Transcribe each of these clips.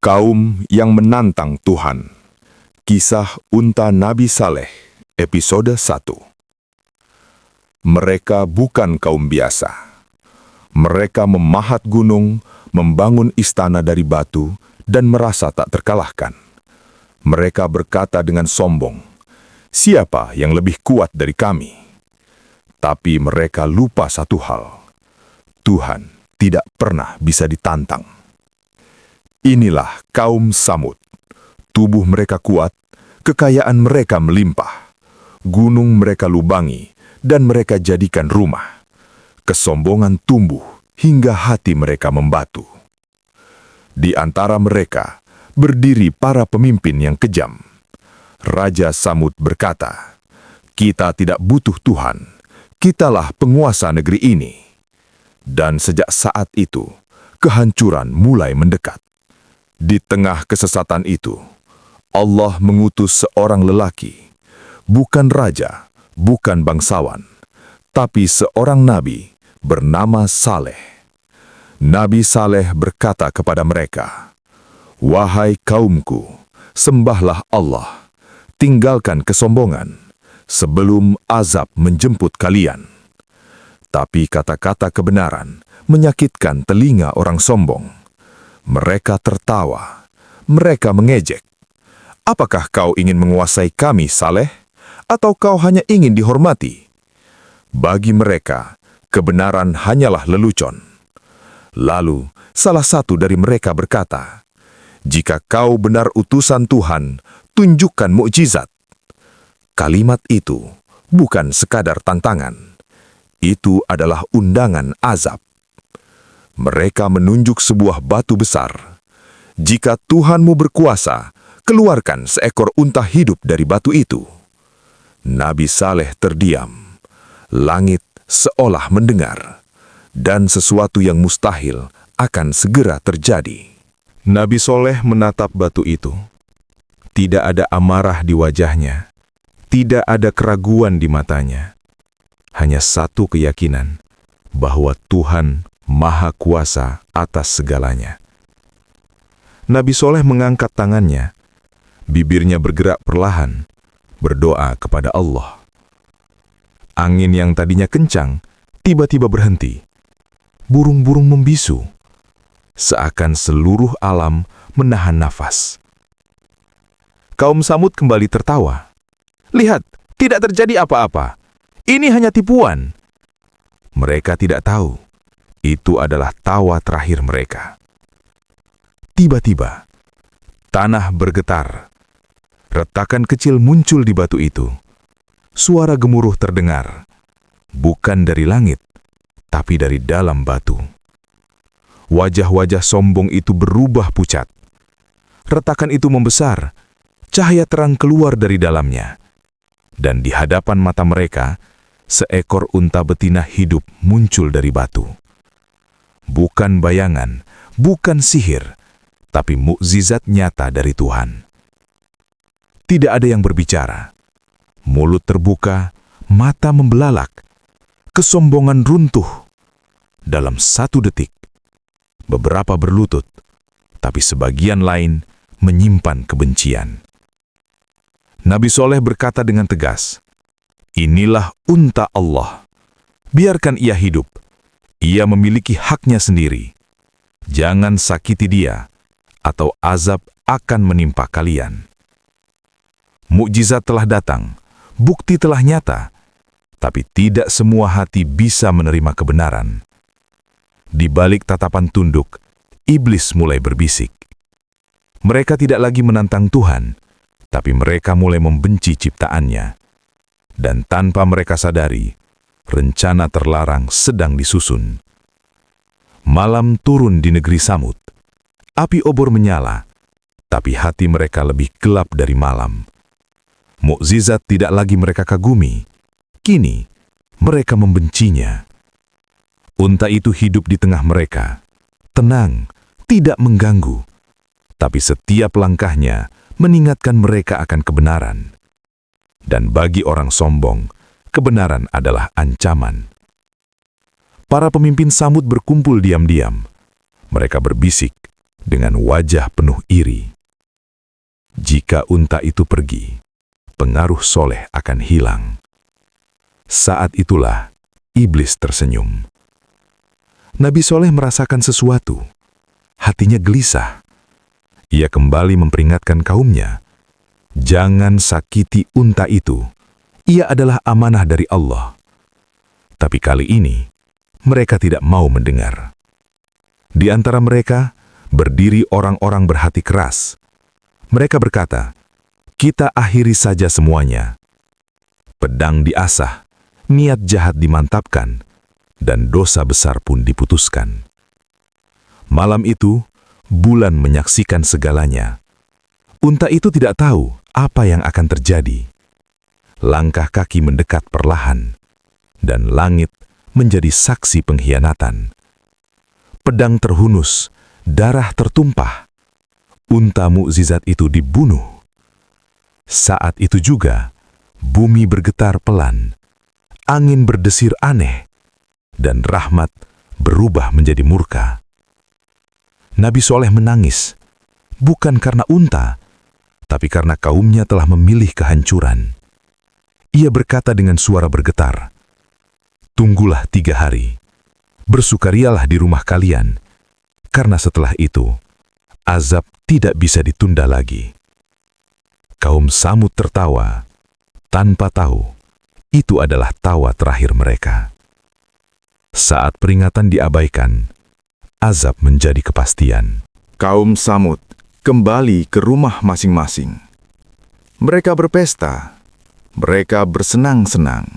Kaum yang menantang Tuhan. Kisah unta Nabi Saleh, episode 1. Mereka bukan kaum biasa. Mereka memahat gunung, membangun istana dari batu, dan merasa tak terkalahkan. Mereka berkata dengan sombong, "Siapa yang lebih kuat dari kami?" Tapi mereka lupa satu hal. Tuhan tidak pernah bisa ditantang. Inilah kaum Samud. Tubuh mereka kuat, kekayaan mereka melimpah. Gunung mereka lubangi, dan mereka jadikan rumah. Kesombongan tumbuh hingga hati mereka membatu. Di antara mereka berdiri para pemimpin yang kejam. Raja Samud berkata, "Kita tidak butuh Tuhan, kitalah penguasa negeri ini." Dan sejak saat itu, kehancuran mulai mendekat. Di tengah kesesatan itu, Allah mengutus seorang lelaki, bukan raja, bukan bangsawan, tapi seorang nabi bernama Saleh. Nabi Saleh berkata kepada mereka, "Wahai kaumku, sembahlah Allah, tinggalkan kesombongan, sebelum azab menjemput kalian." Tapi kata-kata kebenaran menyakitkan telinga orang sombong. Mereka tertawa, mereka mengejek. "Apakah kau ingin menguasai kami, Saleh? Atau kau hanya ingin dihormati?" Bagi mereka, kebenaran hanyalah lelucon. Lalu, salah satu dari mereka berkata, "Jika kau benar utusan Tuhan, tunjukkan mukjizat." Kalimat itu bukan sekadar tantangan. Itu adalah undangan azab. Mereka menunjuk sebuah batu besar. "Jika Tuhanmu berkuasa, keluarkan seekor unta hidup dari batu itu." Nabi Saleh terdiam. Langit seolah mendengar, dan sesuatu yang mustahil akan segera terjadi. Nabi Saleh menatap batu itu. Tidak ada amarah di wajahnya. Tidak ada keraguan di matanya. Hanya satu keyakinan, bahwa Tuhan Maha Kuasa atas segalanya. Nabi Saleh mengangkat tangannya, bibirnya bergerak perlahan, berdoa kepada Allah. Angin yang tadinya kencang, tiba-tiba berhenti. Burung-burung membisu, seakan seluruh alam menahan nafas. Kaum Samud kembali tertawa. "Lihat, tidak terjadi apa-apa. Ini hanya tipuan." Mereka tidak tahu, itu adalah tawa terakhir mereka. Tiba-tiba, tanah bergetar. Retakan kecil muncul di batu itu. Suara gemuruh terdengar, bukan dari langit, tapi dari dalam batu. Wajah-wajah sombong itu berubah pucat. Retakan itu membesar, cahaya terang keluar dari dalamnya. Dan di hadapan mata mereka, seekor unta betina hidup muncul dari batu. Bukan bayangan, bukan sihir, tapi mukjizat nyata dari Tuhan. Tidak ada yang berbicara. Mulut terbuka, mata membelalak. Kesombongan runtuh. Dalam 1 detik, beberapa berlutut, tapi sebagian lain menyimpan kebencian. Nabi Saleh berkata dengan tegas, "Inilah unta Allah. Biarkan ia hidup. Ia memiliki haknya sendiri. Jangan sakiti dia, atau azab akan menimpa kalian." Mukjizat telah datang, bukti telah nyata, tapi tidak semua hati bisa menerima kebenaran. Di balik tatapan tunduk, iblis mulai berbisik. Mereka tidak lagi menantang Tuhan, tapi mereka mulai membenci ciptaannya. Dan tanpa mereka sadari, rencana terlarang sedang disusun. Malam turun di negeri Samud. Api obor menyala, tapi hati mereka lebih gelap dari malam. Mukjizat tidak lagi mereka kagumi. Kini, mereka membencinya. Unta itu hidup di tengah mereka. Tenang, tidak mengganggu. Tapi setiap langkahnya mengingatkan mereka akan kebenaran. Dan bagi orang sombong, kebenaran adalah ancaman. Para pemimpin Samud berkumpul diam-diam. Mereka berbisik, dengan wajah penuh iri. Jika unta itu pergi, pengaruh soleh akan hilang. Saat itulah iblis tersenyum. Nabi Soleh merasakan sesuatu. Hatinya gelisah. Ia kembali memperingatkan kaumnya, jangan sakiti unta itu. Ia adalah amanah dari Allah. Tapi kali ini, mereka tidak mau mendengar. Di antara mereka, berdiri orang-orang berhati keras. Mereka berkata, kita akhiri saja semuanya. Pedang diasah, niat jahat dimantapkan, dan dosa besar pun diputuskan. Malam itu, bulan menyaksikan segalanya. Unta itu tidak tahu apa yang akan terjadi. Langkah kaki mendekat perlahan, dan langit menjadi saksi pengkhianatan. Pedang terhunus, darah tertumpah. Unta mukjizat itu dibunuh. Saat itu juga, bumi bergetar pelan, angin berdesir aneh, dan rahmat berubah menjadi murka. Nabi Soleh menangis, bukan karena unta, tapi karena kaumnya telah memilih kehancuran. Ia berkata dengan suara bergetar, tunggulah 3 hari, bersukarialah di rumah kalian, karena setelah itu, azab tidak bisa ditunda lagi. Kaum Samud tertawa, tanpa tahu, itu adalah tawa terakhir mereka. Saat peringatan diabaikan, azab menjadi kepastian. Kaum Samud kembali ke rumah masing-masing. Mereka berpesta, mereka bersenang-senang.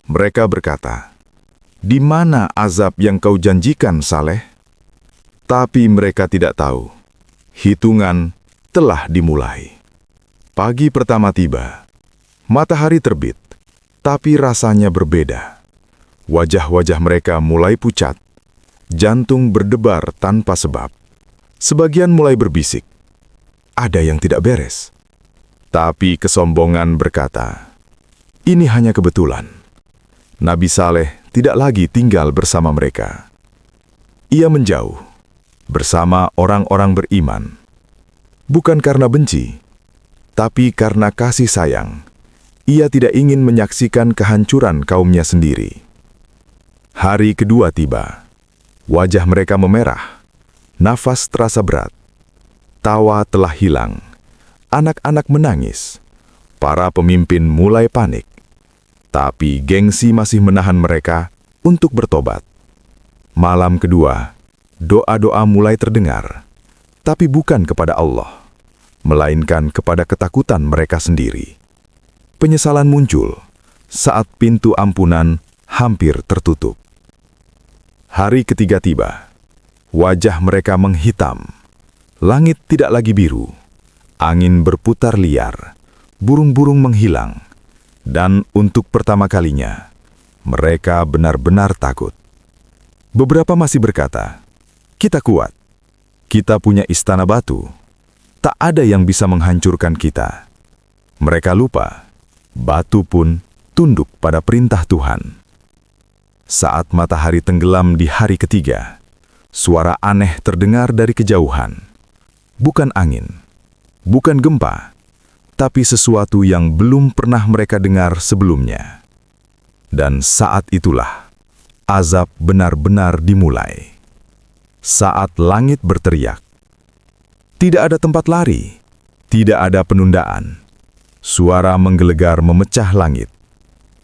Mereka berkata, di mana azab yang kau janjikan, Saleh? Tapi mereka tidak tahu, hitungan telah dimulai. Pagi pertama tiba, matahari terbit, tapi rasanya berbeda. Wajah-wajah mereka mulai pucat, jantung berdebar tanpa sebab. Sebagian mulai berbisik, ada yang tidak beres. Tapi kesombongan berkata, ini hanya kebetulan. Nabi Saleh tidak lagi tinggal bersama mereka. Ia menjauh bersama orang-orang beriman. Bukan karena benci, tapi karena kasih sayang. Ia tidak ingin menyaksikan kehancuran kaumnya sendiri. Hari kedua tiba. Wajah mereka memerah. Nafas terasa berat. Tawa telah hilang. Anak-anak menangis. Para pemimpin mulai panik. Tapi gengsi masih menahan mereka untuk bertobat. Malam kedua, doa-doa mulai terdengar. Tapi bukan kepada Allah, melainkan kepada ketakutan mereka sendiri. Penyesalan muncul saat pintu ampunan hampir tertutup. Hari ketiga tiba. Wajah mereka menghitam. Langit tidak lagi biru. Angin berputar liar. Burung-burung menghilang. Dan untuk pertama kalinya, mereka benar-benar takut. Beberapa masih berkata, kita kuat. Kita punya istana batu. Tak ada yang bisa menghancurkan kita. Mereka lupa, batu pun tunduk pada perintah Tuhan. Saat matahari tenggelam di hari ketiga, suara aneh terdengar dari kejauhan. Bukan angin, bukan gempa, tapi sesuatu yang belum pernah mereka dengar sebelumnya. Dan saat itulah, azab benar-benar dimulai. Saat langit berteriak, tidak ada tempat lari, tidak ada penundaan. Suara menggelegar memecah langit.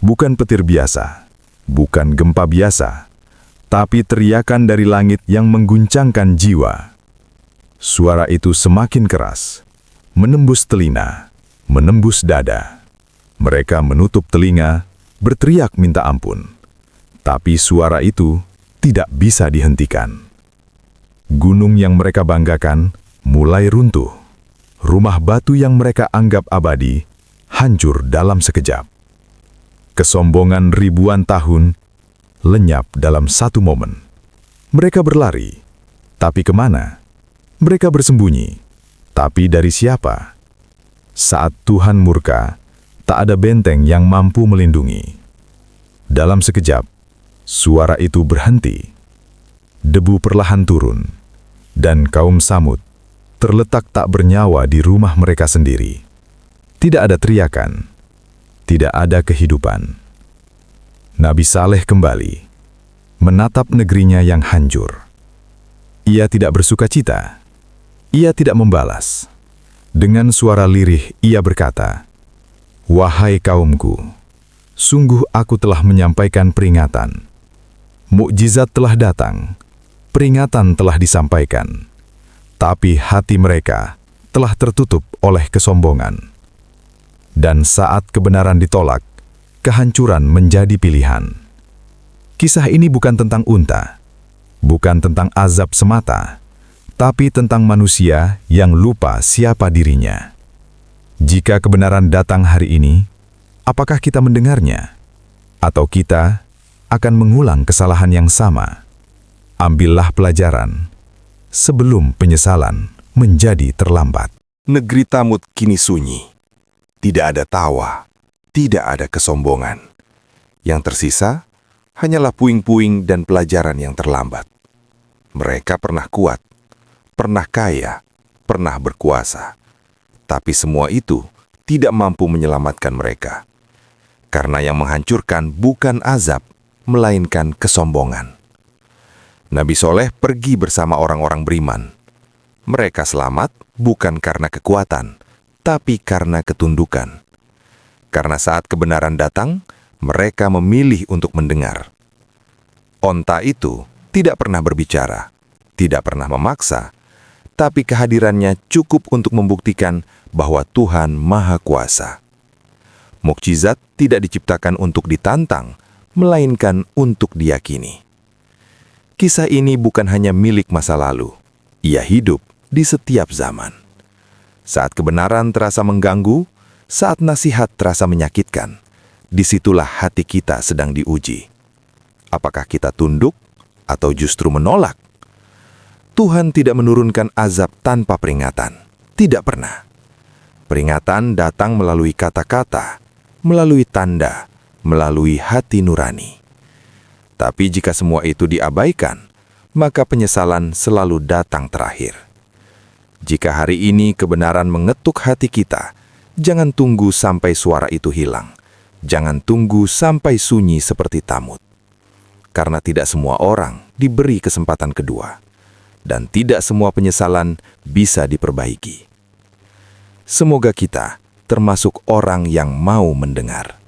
Bukan petir biasa, bukan gempa biasa, tapi teriakan dari langit yang mengguncangkan jiwa. Suara itu semakin keras, menembus telinga, menembus dada. Mereka menutup telinga, berteriak minta ampun. Tapi suara itu tidak bisa dihentikan. Gunung yang mereka banggakan mulai runtuh. Rumah batu yang mereka anggap abadi hancur dalam sekejap. Kesombongan ribuan tahun lenyap dalam satu momen. Mereka berlari, tapi kemana? Mereka bersembunyi, tapi dari siapa? Saat Tuhan murka, tak ada benteng yang mampu melindungi. Dalam sekejap, suara itu berhenti. Debu perlahan turun. Dan kaum Samud terletak tak bernyawa di rumah mereka sendiri. Tidak ada teriakan, tidak ada kehidupan. Nabi Saleh kembali, menatap negerinya yang hancur. Ia tidak bersukacita, ia tidak membalas. Dengan suara lirih ia berkata, "Wahai kaumku, sungguh aku telah menyampaikan peringatan. Mukjizat telah datang, peringatan telah disampaikan. Tapi hati mereka telah tertutup oleh kesombongan. Dan saat kebenaran ditolak, kehancuran menjadi pilihan." Kisah ini bukan tentang unta, bukan tentang azab semata, tapi tentang manusia yang lupa siapa dirinya. Jika kebenaran datang hari ini, apakah kita mendengarnya? Atau kita akan mengulang kesalahan yang sama? Ambillah pelajaran sebelum penyesalan menjadi terlambat. Negeri Tamud kini sunyi. Tidak ada tawa, tidak ada kesombongan. Yang tersisa hanyalah puing-puing dan pelajaran yang terlambat. Mereka pernah kuat, pernah kaya, pernah berkuasa. Tapi semua itu tidak mampu menyelamatkan mereka. Karena yang menghancurkan bukan azab, melainkan kesombongan. Nabi Soleh pergi bersama orang-orang beriman. Mereka selamat bukan karena kekuatan, tapi karena ketundukan. Karena saat kebenaran datang, mereka memilih untuk mendengar. Onta itu tidak pernah berbicara, tidak pernah memaksa, tapi kehadirannya cukup untuk membuktikan bahwa Tuhan Maha Kuasa. Mukjizat tidak diciptakan untuk ditantang, melainkan untuk diyakini. Kisah ini bukan hanya milik masa lalu, ia hidup di setiap zaman. Saat kebenaran terasa mengganggu, saat nasihat terasa menyakitkan, disitulah hati kita sedang diuji. Apakah kita tunduk atau justru menolak? Tuhan tidak menurunkan azab tanpa peringatan. Tidak pernah. Peringatan datang melalui kata-kata, melalui tanda, melalui hati nurani. Tapi jika semua itu diabaikan, maka penyesalan selalu datang terakhir. Jika hari ini kebenaran mengetuk hati kita, jangan tunggu sampai suara itu hilang. Jangan tunggu sampai sunyi seperti Tamud. Karena tidak semua orang diberi kesempatan kedua. Dan tidak semua penyesalan bisa diperbaiki. Semoga kita termasuk orang yang mau mendengar.